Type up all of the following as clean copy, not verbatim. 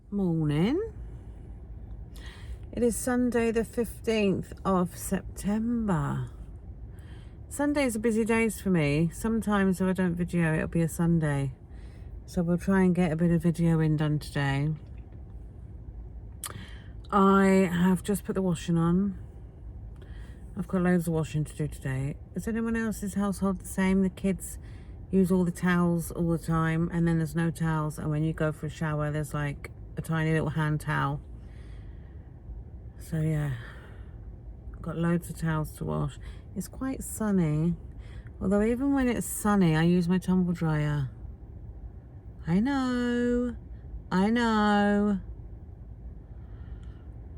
Morning. It is Sunday the 15th of September. Sundays are busy days for me. Sometimes if I don't video, it'll be a Sunday. So we'll try and get a bit of videoing done today. I have just put the washing on. I've got loads of washing to do today. Is anyone else's household the same? The kids use all the towels all the time and then there's no towels, and when you go for a shower there's like a tiny little hand towel. So yeah, got loads of towels to wash. It's quite sunny, although even when it's sunny I use my tumble dryer. I know.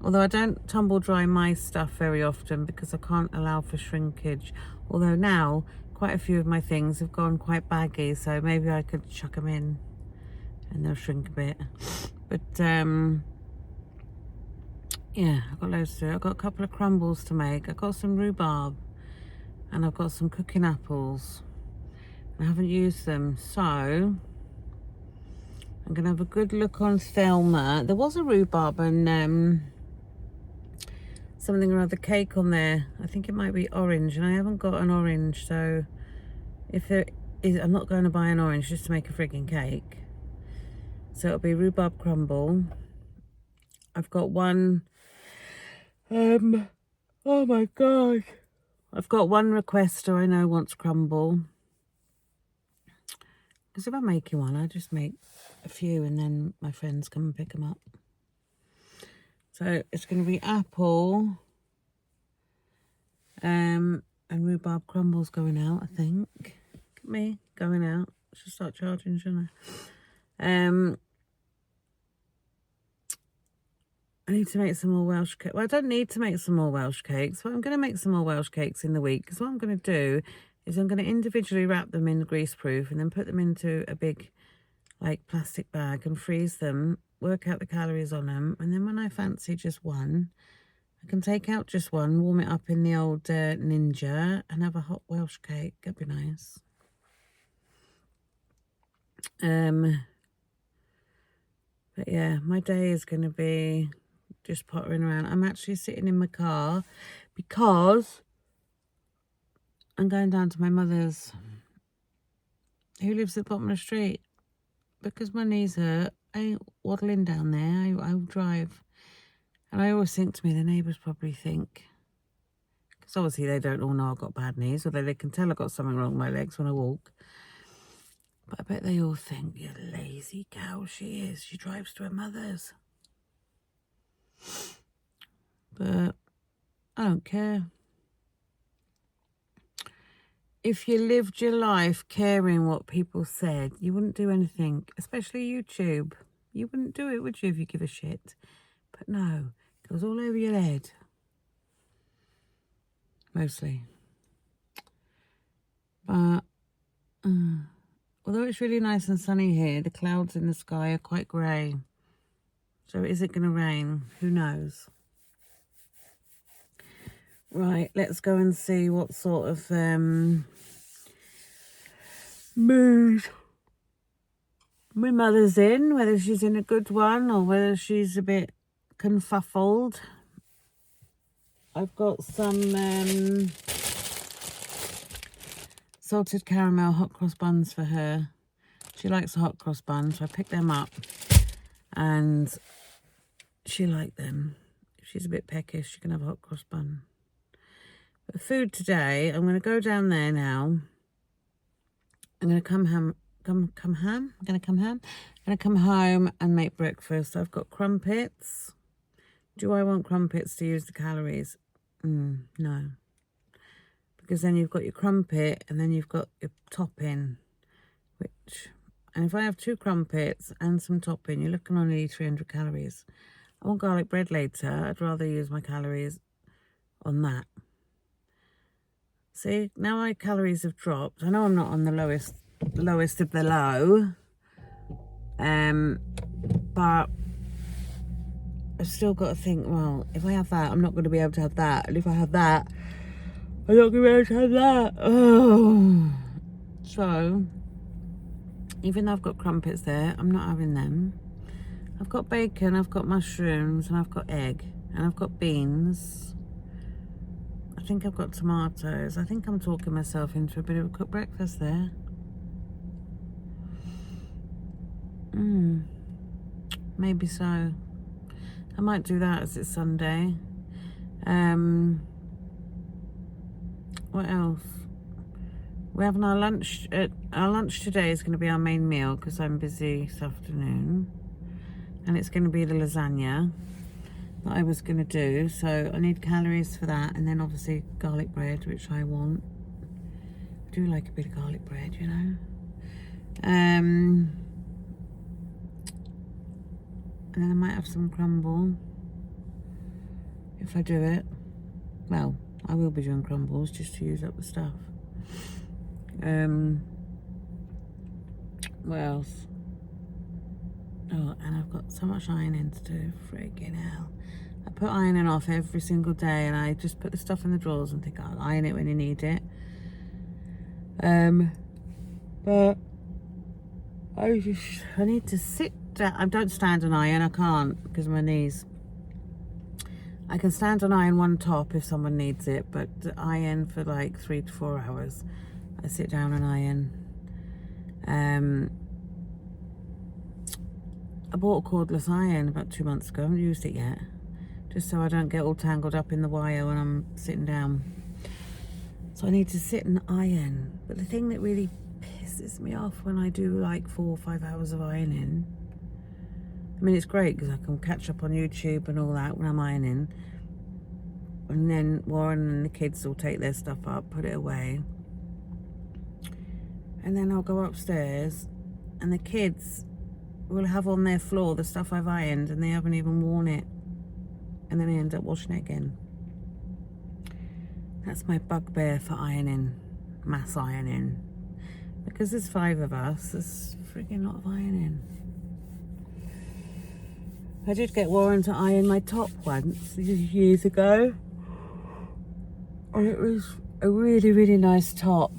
Although I don't tumble dry my stuff very often because I can't allow for shrinkage. Although now quite a few of my things have gone quite baggy, so maybe I could chuck them in and they'll shrink a bit. But yeah, I've got loads to do. I've got a couple of crumbles to make. I've got some rhubarb and I've got some cooking apples. I haven't used them, so I'm going to have a good look on Thelma. There was a rhubarb and something or other cake on there. I think it might be orange, and I haven't got an orange, so if there is, I'm not going to buy an orange just to make a frigging cake. So it'll be rhubarb crumble. I've got one, oh my god, I've got one requester I know wants crumble. Because if I'm making one, I just make a few and then my friends come and pick them up. So it's going to be apple and rhubarb crumbles going out, I think. Look at me going out. I should start charging, shouldn't I? I need to make some more Welsh cakes. Well, I don't need to make some more Welsh cakes, but I'm going to make some more Welsh cakes in the week. Because what I'm going to do is I'm going to individually wrap them in greaseproof and then put them into a big like plastic bag and freeze them, work out the calories on them, and then when I fancy just one, I can take out just one, warm it up in the old Ninja and have a hot Welsh cake. That'd be nice. But yeah, my day is going to be just pottering around. I'm actually sitting in my car because I'm going down to my mother's, who lives at the bottom of the street. Because my knees hurt, I ain't waddling down there. I'll drive. And I always think to me, the neighbours probably think, because obviously they don't all know I've got bad knees, although they can tell I've got something wrong with my legs when I walk. But I bet they all think, you lazy cow she is. She drives to her mother's. But I don't care. If you lived your life caring what people said, you wouldn't do anything, especially YouTube. You wouldn't do it, would you, if you give a shit? But no, it goes all over your head. Mostly. But although it's really nice and sunny here, the clouds in the sky are quite grey. So is it going to rain? Who knows? Right, let's go and see what sort of mood my mother's in, whether she's in a good one or whether she's a bit confuffled. I've got some salted caramel hot cross buns for her. She likes a hot cross bun, so I picked them up and she liked them. If she's a bit peckish, she can have a hot cross bun. But food today, I'm going to go down there now. I'm going to come home and make breakfast. I've got crumpets. Do I want crumpets to use the calories? No. Because then you've got your crumpet and then you've got your topping, and if I have 2 crumpets and some topping, you're looking on nearly 300 calories. I want garlic bread later. I'd rather use my calories on that. See, now my calories have dropped. I know I'm not on the lowest of the low, but I've still got to think, well, if I have that, I'm not going to be able to have that. And if I have that, I'm not going to be able to have that. Oh. So, even though I've got crumpets there, I'm not having them. I've got bacon, I've got mushrooms, and I've got egg, and I've got beans. I think I've got tomatoes. I think I'm talking myself into a bit of a cooked breakfast there. Maybe so. I might do that as it's Sunday. What else? We're having our lunch. Our lunch today is going to be our main meal because I'm busy this afternoon. And it's going to be the lasagna that I was going to do. So I need calories for that. And then obviously garlic bread, which I want. I do like a bit of garlic bread, you know. And then I might have some crumble if I do it. Well, I will be doing crumbles just to use up the stuff. What else? Oh, and I've got so much ironing to do. Freaking hell. I put ironing off every single day and I just put the stuff in the drawers and think I'll iron it when you need it. But I need to sit down. I don't stand and iron. I can't because of my knees. I can stand and iron one top if someone needs it, but iron for like 3 to 4 hours. I sit down and iron. I bought a cordless iron about 2 months ago. I haven't used it yet. Just so I don't get all tangled up in the wire when I'm sitting down. So I need to sit and iron. But the thing that really pisses me off when I do like 4 or 5 hours of ironing, I mean, it's great because I can catch up on YouTube and all that when I'm ironing. And then Warren and the kids will take their stuff up, put it away. And then I'll go upstairs and the kids will have on their floor the stuff I've ironed and they haven't even worn it. And then I end up washing it again. That's my bugbear for ironing, mass ironing. Because there's 5 of us, there's freaking lot of ironing. I did get Warren to iron my top once, years ago. And it was a really, really nice top.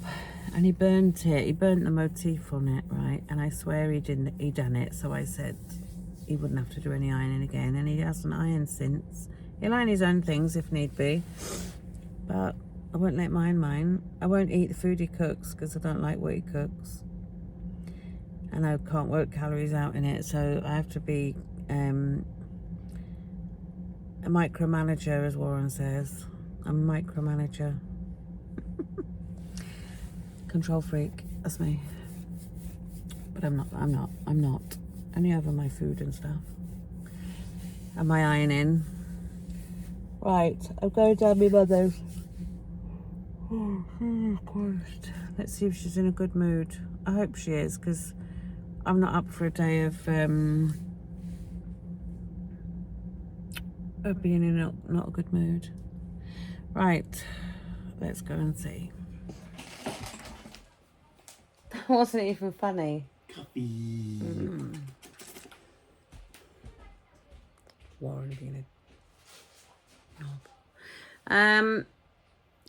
And he burnt it. He burnt the motif on it, right? And I swear he done it. So I said he wouldn't have to do any ironing again. And he hasn't ironed since. He'll iron his own things if need be. But I won't let mine. I won't eat the food he cooks because I don't like what he cooks. And I can't work calories out in it. So I have to be a micromanager, as Warren says. I'm a micromanager. Control freak, that's me. But I'm not. Only over my food and stuff. And my ironing. Right, I'm going down my mother's. Oh, Jesus Christ. Let's see if she's in a good mood. I hope she is, because I'm not up for a day of being in not a good mood. Right, let's go and see. That wasn't even funny. Coffee. Warren being a knob.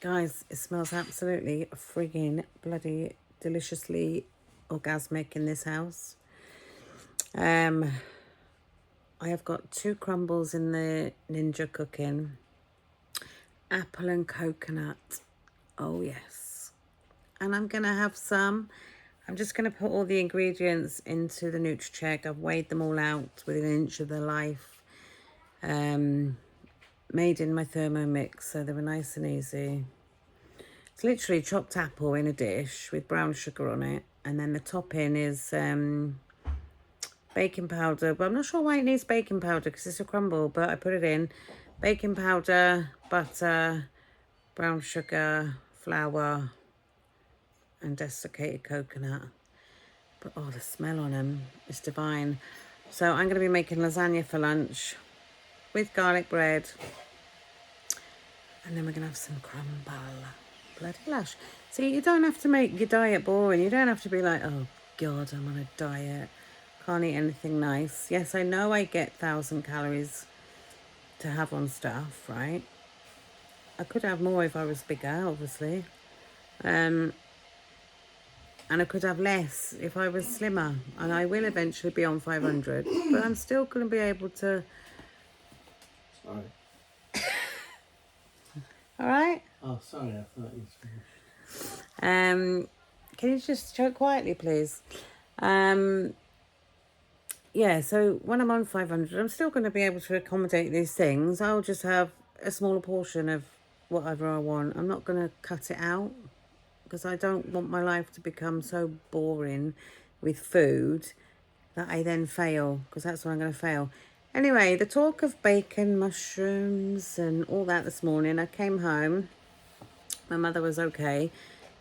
Guys, it smells absolutely frigging bloody deliciously orgasmic in this house. I have got 2 crumbles in the Ninja cooking. Apple and coconut. Oh yes. And I'm gonna have some. I'm just gonna put all the ingredients into the NutriCheck. I've weighed them all out within an inch of their life. Made in my Thermomix, so they were nice and easy. It's literally chopped apple in a dish with brown sugar on it, and then the topping is baking powder, but I'm not sure why it needs baking powder because it's a crumble, but I put it in. Baking powder, butter, brown sugar, flour, and desiccated coconut. But oh, the smell on them is divine. So I'm going to be making lasagna for lunch with garlic bread. And then we're going to have some crumble. Bloody lush. See, you don't have to make your diet boring. You don't have to be like, oh God, I'm on a diet. Can't eat anything nice. Yes, I know I get 1,000 calories to have on stuff, right? I could have more if I was bigger, obviously. And And I could have less if I was slimmer. And I will eventually be on 500. But I'm still going to be able to... Sorry. All right? Oh, sorry, I thought you finished. Can you just choke quietly, please? Yeah, so when I'm on 500, I'm still going to be able to accommodate these things. I'll just have a smaller portion of whatever I want. I'm not going to cut it out because I don't want my life to become so boring with food that I then fail, because that's when I'm going to fail. Anyway, the talk of bacon, mushrooms and all that this morning, I came home. My mother was okay,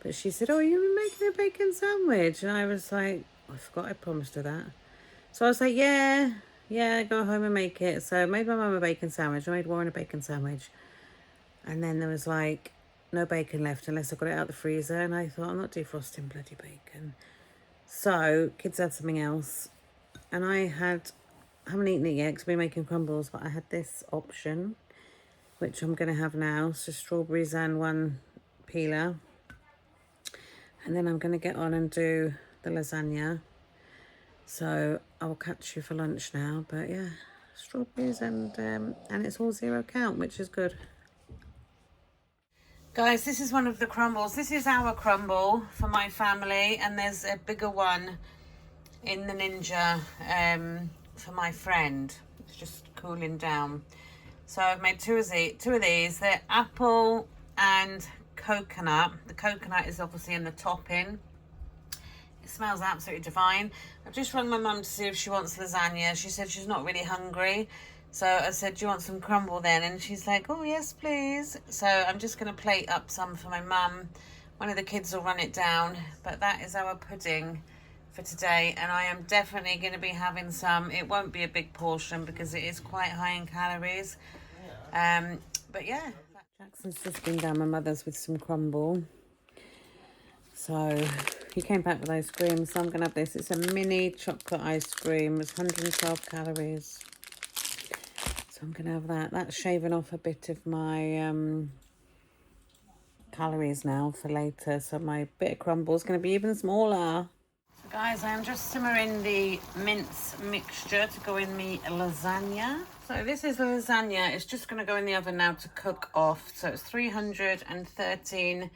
but she said, oh, you were making a bacon sandwich. And I was like, I forgot I promised her that. So I was like, yeah, go home and make it. So I made my mum a bacon sandwich. I made Warren a bacon sandwich. And then there was like no bacon left unless I got it out the freezer. And I thought, I'm not defrosting bloody bacon. So kids had something else. And I haven't eaten it yet because I've been making crumbles. But I had this option, which I'm going to have now. So strawberries and one peeler. And then I'm going to get on and do the lasagna. So I'll catch you for lunch now, but yeah, strawberries and it's all zero count, which is good. Guys, this is one of the crumbles. This is our crumble for my family, and there's a bigger one in the Ninja for my friend. It's just cooling down. So I've made two of these. They're apple and coconut. The coconut is obviously in the topping. It smells absolutely divine. I've just rung my mum to see if she wants lasagna. She said she's not really hungry. So I said, do you want some crumble then? And she's like, oh, yes, please. So I'm just going to plate up some for my mum. One of the kids will run it down. But that is our pudding for today. And I am definitely going to be having some. It won't be a big portion because it is quite high in calories. But yeah. Jackson's just been down my mother's with some crumble. So he came back with ice cream, so I'm going to have this. It's a mini chocolate ice cream. It's 112 calories. So I'm going to have that. That's shaving off a bit of my calories now for later. So my bit of crumble is going to be even smaller. So guys, I am just simmering the mince mixture to go in the lasagna. So this is the lasagna. It's just going to go in the oven now to cook off. So it's 313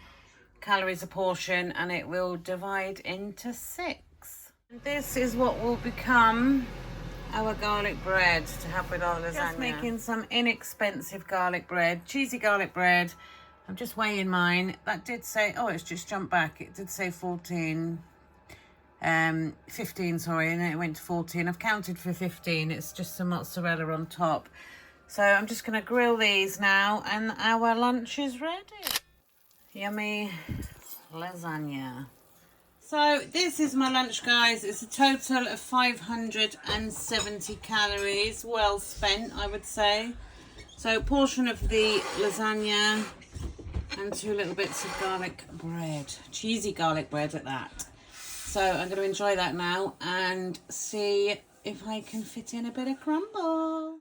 calories a portion, and it will divide into 6. And this is what will become our garlic bread to have with our lasagna. Just making some inexpensive garlic bread, cheesy garlic bread. I'm just weighing mine. That did say, oh, it's just jumped back. It did say 15, sorry, and then it went to 14. I've counted for 15. It's just some mozzarella on top. So I'm just going to grill these now, and our lunch is ready. Yummy lasagna. So this is my lunch, guys. It's a total of 570 calories. Well spent, I would say. So a portion of the lasagna and 2 little bits of garlic bread. Cheesy garlic bread at that. So I'm going to enjoy that now and see if I can fit in a bit of crumble.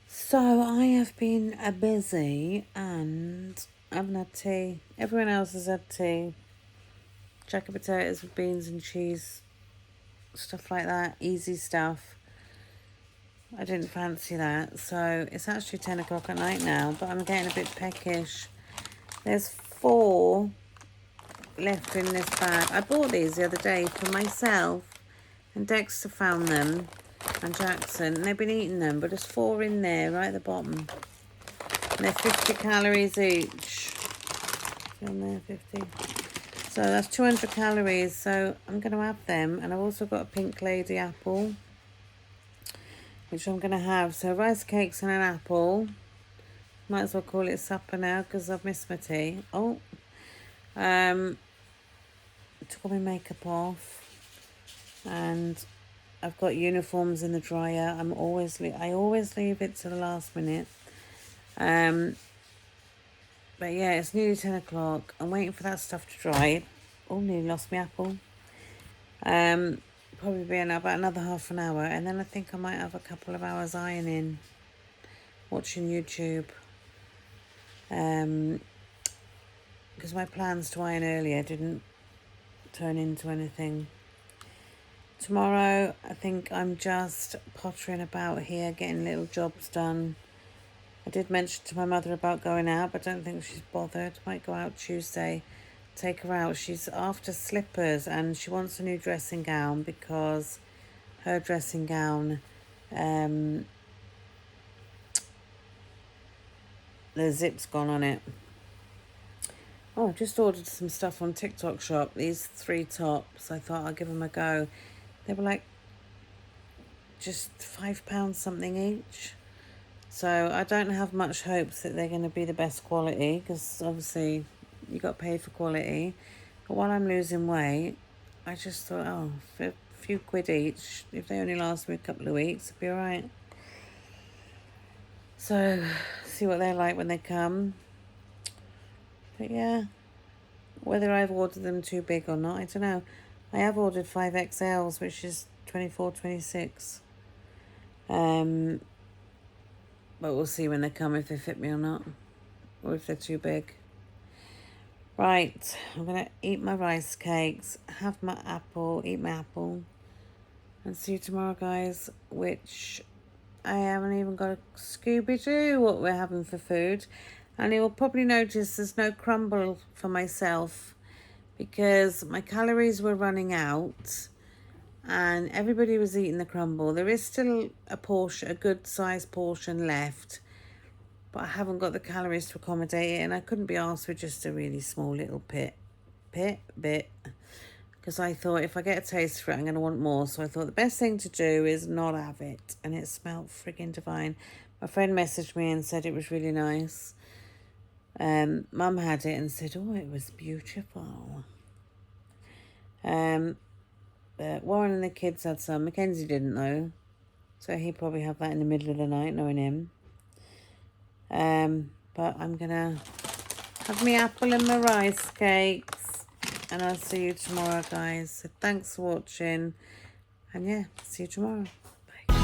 So I have been busy and I haven't had tea. Everyone else has had tea. Jacket potatoes with beans and cheese. Stuff like that. Easy stuff. I didn't fancy that. So it's actually 10 o'clock at night now. But I'm getting a bit peckish. There's 4 left in this bag. I bought these the other day for myself. And Dexter found them. And Jackson. And they've been eating them. But there's 4 in there right at the bottom. And they're 50 calories each. On there, 50. So that's 200 calories. So I'm going to have them. And I've also got a pink lady apple, which I'm going to have. So rice cakes and an apple. Might as well call it supper now because I've missed my tea. Oh. Took all my makeup off. And I've got uniforms in the dryer. I always leave it to the last minute. But yeah, it's nearly 10 o'clock. I'm waiting for that stuff to dry. Oh, nearly lost my apple. Probably be in about another half an hour. And then I think I might have a couple of hours ironing. Watching YouTube. Because my plans to iron earlier didn't turn into anything. Tomorrow, I think I'm just pottering about here, getting little jobs done. I did mention to my mother about going out, but I don't think she's bothered. Might go out Tuesday, take her out. She's after slippers and she wants a new dressing gown because her dressing gown, the zip's gone on it. Oh, I just ordered some stuff on TikTok shop. These 3 tops. I thought I'd give them a go. They were like just £5 something each. So I don't have much hopes that they're going to be the best quality because obviously you got to pay for quality. But while I'm losing weight, I just thought, oh, for a few quid each, if they only last me a couple of weeks, it'll be alright. So, see what they're like when they come. But yeah, whether I've ordered them too big or not, I don't know. I have ordered 5XLs, which is 24, 26. But we'll see when they come if they fit me or not, or if they're too big. Right, I'm going to eat my rice cakes, have my apple, eat my apple, and see you tomorrow, guys, which I haven't even got a Scooby-Doo what we're having for food. And you will probably notice there's no crumble for myself because my calories were running out and everybody was eating the crumble. There is still a portion, a good sized portion left, but I haven't got the calories to accommodate it, and I couldn't be asked for just a really small little bit. Because I thought if I get a taste for it, I'm going to want more. So I thought the best thing to do is not have it. And it smelled friggin' divine. My friend messaged me and said it was really nice. Mum had it and said, oh, it was beautiful. But Warren and the kids had some. Mackenzie didn't though. So he'd probably have that in the middle of the night, knowing him. But I'm going to have my apple and my rice cakes. And I'll see you tomorrow, guys. So thanks for watching. And yeah, see you tomorrow. Bye.